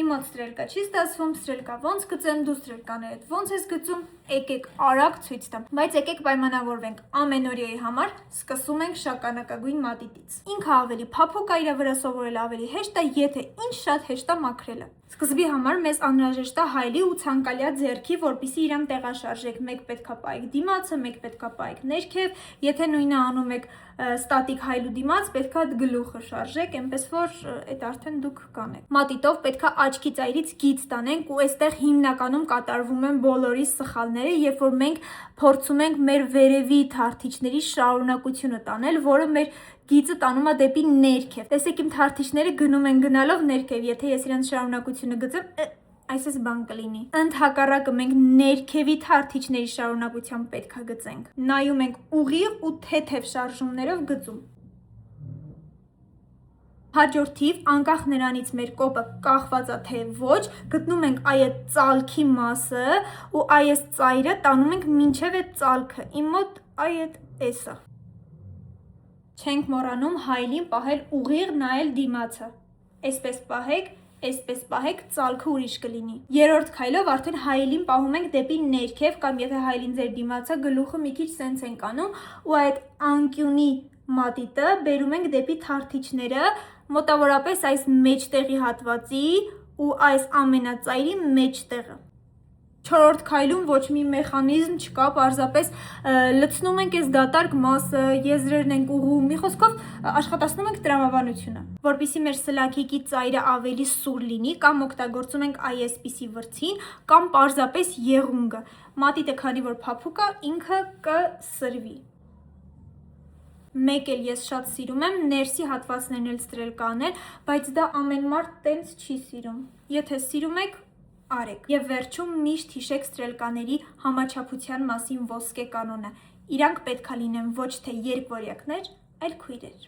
մոտ ստրելկա չի ստացվում, ստրելկա ոնց գծեմ, դու ստրելկաներդ ոնց ես գծում, եկեք արագ ցույց տամ, բայց եկեք պայմանավորվենք, ամենօրյայի համար սկսում ենք շագանակագույն մատիտից։ Ինքը ավելի փափուկ է, իր վրա սովորելը ավելի հեշտ է, եթե ինչ շատ հեշտ է մաքրելը։ Սկզբի համար մեզ անհրաժեշտ է հայլի ու ցանկալյա ձեռքի, որպեսզի իրան տեղաշարժեք։ Մեկ պետք է պահեք դիմացը, մեկ պետք է պահեք ներքև, եթե նույնը անում եք ստատիկ հայլու դիմաց, պետք է գլուխը շարժեք, այնպես որ այդ արդեն դուք կանեք։ Մատիտով պետք է աչքի ծայրից գիծ տանենք ու այստեղ հիմնականում կատարվում են բոլորի սխալները, երբ որ մենք փորձում ենք մեր վերևի թարթիչների շարունակությունը տանել, որը մեր գիծը տանում է դեպի ներքև։ Տեսեք իմ թարթիչները գնում են գնալով ներքև, եթե ես իրանց շարունակությունը գծեմ, այսպես բան կլինի։ Ընդհակառակը մենք ներքևի թարթիչների շարունակությամբ պետք է գծենք։ Նայում ենք ուղիղ ու թեթև շարժումներով գծում։ Հաջորդիվ, անկախ նրանից մեր կոպը կախված է թե ոչ, գտնում ենք այդ ծալքի մասը ու այս ծայրը տանում ենք մինչև այդ ծալքը։ Իմ մոտ այդ էսը։ Չենք մոռանում հայլին պահել ուղիղ, նայել դիմացը։ Այսպես պահեք, ծալքը ուրիշ կլինի։ Երրորդ քայլով արդեն հայլին պահում ենք դեպի ներքև, կամ եթե հայլին ձեր դիմացը, գլուխը մի քիչ սենց ենք անում ու այդ անկյունի մատիտը բերում ենք դեպի թարթիչները, մոտավորապես այս մեջտեղի հատվածի ու այս ամենածայրի մեջտեղը։ Չորրորդ քայլում ոչ մի մեխանիզմ չկա, պարզապես լցնում ենք այս դատարկ մասը, եզրերն ենք ուղղում, մի խոսքով աշխատացնում ենք տրամաբանությունը։ Որպեսզի մեր սլաքիկի ծայրը ավելի սուր լինի, կամ օգտագործում ենք այսպիսի վրձին, կամ պարզապես եղունգը։ Մատիտը քանի որ փափուկ է, ինքը կսրվի։ Մեկ էլ ես շատ սիրում եմ ներսի հատվածներն էլ ստրելկա անել, բայց դա ամեն մարդ տենց չի սիրում։ Եթե սիրում եք, արեք։ Եվ վերջում միշտ հիշեք ստրելկաների համաչափության մասին ոսկե կանոնը։ Իրանք պետք է լինեն ոչ թե երկվորյակներ, այլ քույրեր։